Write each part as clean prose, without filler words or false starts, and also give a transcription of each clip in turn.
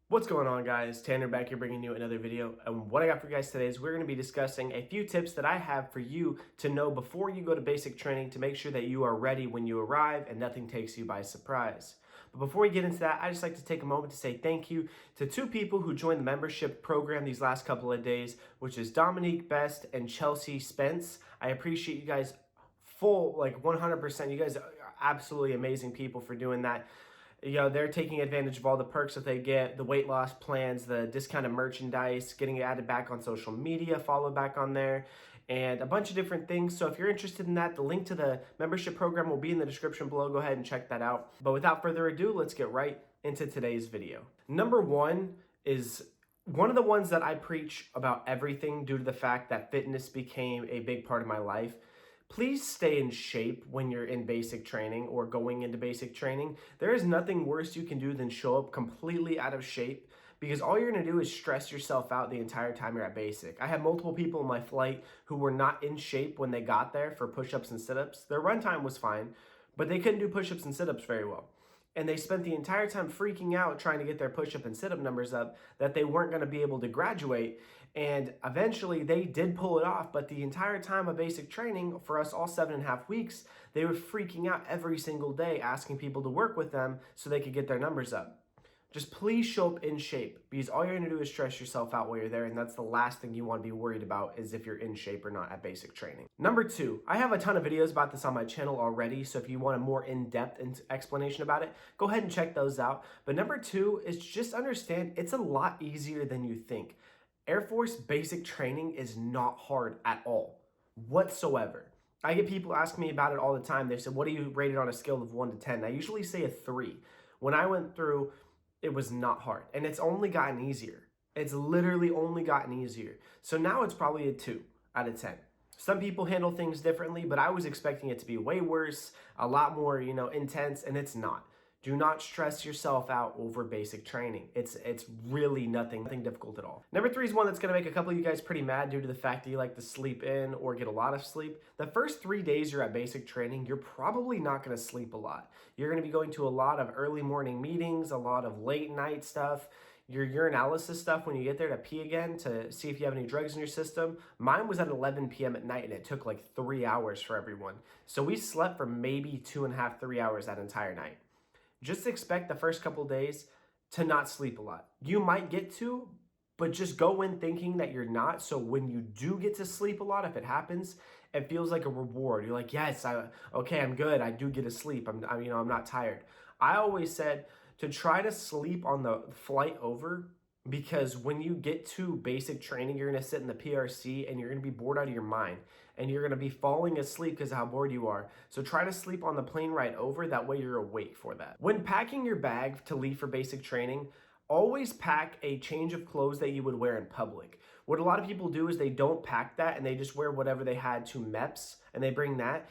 What's going on, guys? Tanner back here bringing you another video. And what I got for you guys today is we're going to be discussing a few tips that I have for you to know before you go to basic training to make sure that you are ready when you arrive and nothing takes you by surprise. But before we get into that, I just like to take a moment to say thank you to two people who joined the membership program these last couple of days, which is Dominique Best and Chelsea Spence. I appreciate you guys full, like 100%. You guys are absolutely amazing people for doing that. They're taking advantage of all the perks that they get, the weight loss plans, the discounted merchandise, getting it added back on social media, follow back on there, and a bunch of different things. So if you're interested in that, the link to the membership program will be in the description below. Go ahead and check that out. But without further ado, let's get right into today's video. Number one is one of the ones that I preach about everything due to the fact that fitness became a big part of my life. Please stay in shape when you're in basic training or going into basic training. There is nothing worse you can do than show up completely out of shape, because all you're going to do is stress yourself out the entire time you're at basic. I had multiple people in my flight who were not in shape when they got there for push-ups and sit-ups. Their run time was fine, but they couldn't do push-ups and sit-ups very well. And they spent the entire time freaking out trying to get their push-up and sit-up numbers up that they weren't going to be able to graduate. And eventually they did pull it off, but the entire time of basic training, for us all 7.5 weeks, they were freaking out every single day, asking people to work with them so they could get their numbers up. Just please show up in shape, because all you're going to do is stress yourself out while you're there, and that's the last thing you want to be worried about, is if you're in shape or not at basic training. Number two, I have a ton of videos about this on my channel already, so if you want a more in-depth explanation about it, go ahead and check those out. But number two is just understand it's a lot easier than you think. Air Force basic training is not hard at all, whatsoever. I get people asking me about it all the time. They said, what do you rate it on a scale of 1 to 10? I usually say a 3. When I went through, it was not hard, and it's only gotten easier. It's literally only gotten easier. So now it's probably a 2 out of 10. Some people handle things differently, but I was expecting it to be way worse, a lot more, intense, and it's not. Do not stress yourself out over basic training. It's really nothing difficult at all. Number three is one that's gonna make a couple of you guys pretty mad due to the fact that you like to sleep in or get a lot of sleep. The first 3 days you're at basic training, you're probably not gonna sleep a lot. You're gonna be going to a lot of early morning meetings, a lot of late night stuff, your urinalysis stuff when you get there to pee again to see if you have any drugs in your system. Mine was at 11 p.m. at night, and it took like 3 hours for everyone. So we slept for maybe 2.5, 3 hours that entire night. Just expect the first couple days to not sleep a lot. You might get to, but just go in thinking that you're not. So when you do get to sleep a lot, if it happens, it feels like a reward. You're like, yes, okay, I'm good. I do get to sleep. I'm not tired. I always said to try to sleep on the flight over, because when you get to basic training, you're going to sit in the PRC and you're going to be bored out of your mind, and you're going to be falling asleep because of how bored you are. So try to sleep on the plane ride over. That way you're awake for that. When packing your bag to leave for basic training, always pack a change of clothes that you would wear in public. What a lot of people do is they don't pack that and they just wear whatever they had to MEPS, and they bring that.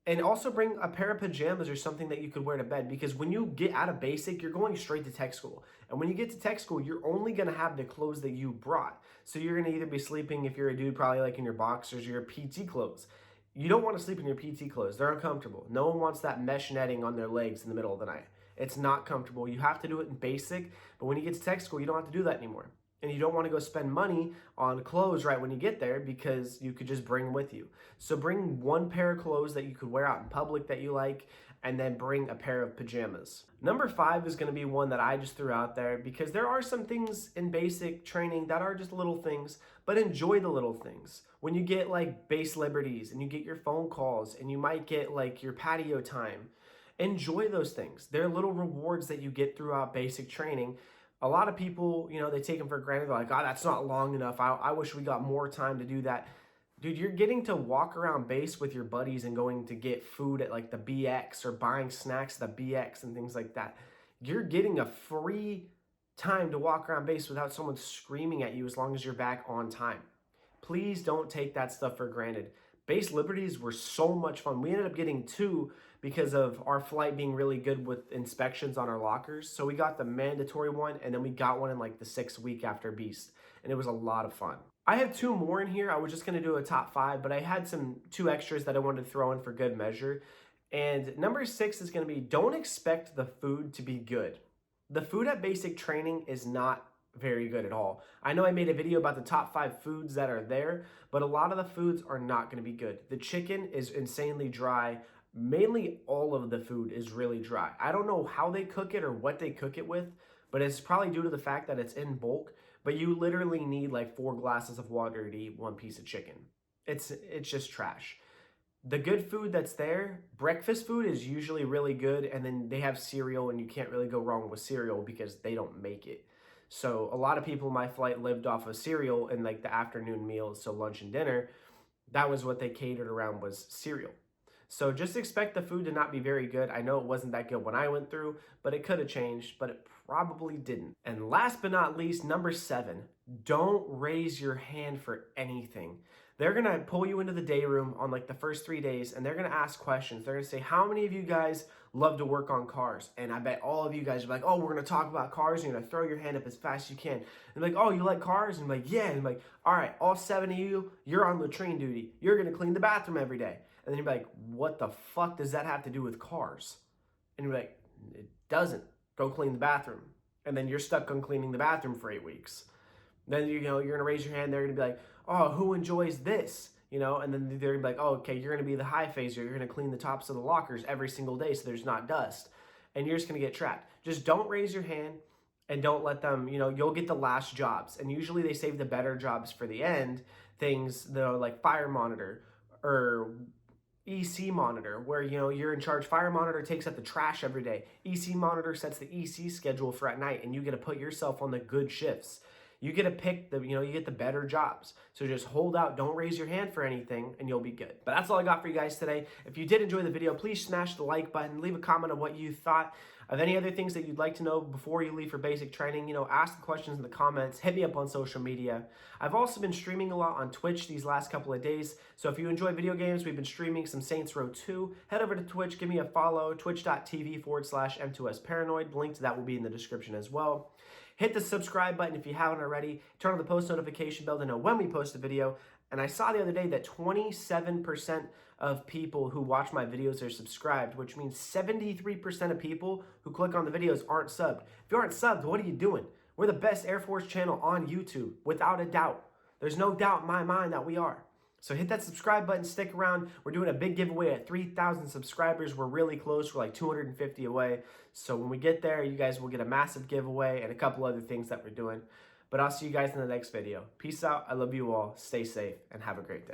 And also bring a pair of pajamas or something that you could wear to bed, because when you get out of basic, you're going straight to tech school. And when you get to tech school, you're only going to have the clothes that you brought. So you're going to either be sleeping, if you're a dude, probably like in your boxers or your PT clothes. You don't want to sleep in your PT clothes. They're uncomfortable. No one wants that mesh netting on their legs in the middle of the night. It's not comfortable. You have to do it in basic, but when you get to tech school, you don't have to do that anymore. And you don't want to go spend money on clothes right when you get there, because you could just bring them with you. So bring one pair of clothes that you could wear out in public that you like, and then bring a pair of pajamas. Number 5 is going to be one that I just threw out there, because there are some things in basic training that are just little things, but enjoy the little things. When you get like base liberties and you get your phone calls and you might get like your patio time, enjoy those things. They're little rewards that you get throughout basic training. A lot of people, they take them for granted. They're like, oh, that's not long enough. I wish we got more time to do that. Dude, you're getting to walk around base with your buddies and going to get food at like the BX, or buying snacks at the BX and things like that. You're getting a free time to walk around base without someone screaming at you, as long as you're back on time. Please don't take that stuff for granted. Base liberties were so much fun. We ended up getting 2 because of our flight being really good with inspections on our lockers. So we got the mandatory one, and then we got one in like the 6th week after Beast, and it was a lot of fun. I have 2 more in here. I was just gonna do a top 5, but I had 2 extras that I wanted to throw in for good measure. And number 6 is gonna be, don't expect the food to be good. The food at basic training is not very good at all. I know I made a video about the top 5 foods that are there, but a lot of the foods are not going to be good. The chicken is insanely dry. Mainly all of the food is really dry. I don't know how they cook it or what they cook it with, but it's probably due to the fact that it's in bulk, but you literally need like 4 glasses of water to eat one piece of chicken. It's just trash. The good food that's there, breakfast food is usually really good, and then they have cereal, and you can't really go wrong with cereal because they don't make it. So a lot of people in my flight lived off of cereal in like the afternoon meals, so lunch and dinner. That was what they catered around, was cereal. So just expect the food to not be very good. I know it wasn't that good when I went through, but it could have changed, but it probably didn't. And last but not least, number 7, don't raise your hand for anything. They're gonna pull you into the day room on like the first 3 days, and they're gonna ask questions. They're gonna say, how many of you guys love to work on cars? And I bet all of you guys are like, oh, we're gonna talk about cars, and you're gonna throw your hand up as fast as you can. And like, oh, you like cars? And I'm like, yeah. And I'm like, all right, all 7 of you, you're on latrine duty. You're gonna clean the bathroom every day. And then you're like, what the fuck does that have to do with cars? And you're like, it doesn't. Go clean the bathroom. And then you're stuck on cleaning the bathroom for 8 weeks. Then, you're going to raise your hand. They're going to be like, oh, who enjoys this? And then they're going to be like, oh, okay, you're going to be the high phaser. You're going to clean the tops of the lockers every single day so there's not dust. And you're just going to get trapped. Just don't raise your hand and don't let them, you'll get the last jobs. And usually they save the better jobs for the end. Things, like fire monitor or EC monitor, where you're in charge. Fire monitor takes out the trash every day. EC monitor sets the EC schedule for at night, and you get to put yourself on the good shifts. You get to pick you get the better jobs. So just hold out, don't raise your hand for anything, and you'll be good. But that's all I got for you guys today. If you did enjoy the video, please smash the like button, leave a comment on what you thought of any other things that you'd like to know before you leave for basic training. Ask the questions in the comments, hit me up on social media. I've also been streaming a lot on Twitch these last couple of days. So if you enjoy video games, we've been streaming some Saints Row 2. Head over to Twitch, give me a follow, twitch.tv/M2S Paranoid. Link to that will be in the description as well. Hit the subscribe button if you haven't already. Turn on the post notification bell to know when we post a video. And I saw the other day that 27% of people who watch my videos are subscribed, which means 73% of people who click on the videos aren't subbed. If you aren't subbed, what are you doing? We're the best Air Force channel on YouTube, without a doubt. There's no doubt in my mind that we are. So hit that subscribe button, stick around. We're doing a big giveaway at 3,000 subscribers. We're really close. We're like 250 away. So when we get there, you guys will get a massive giveaway and a couple other things that we're doing. But I'll see you guys in the next video. Peace out. I love you all. Stay safe and have a great day.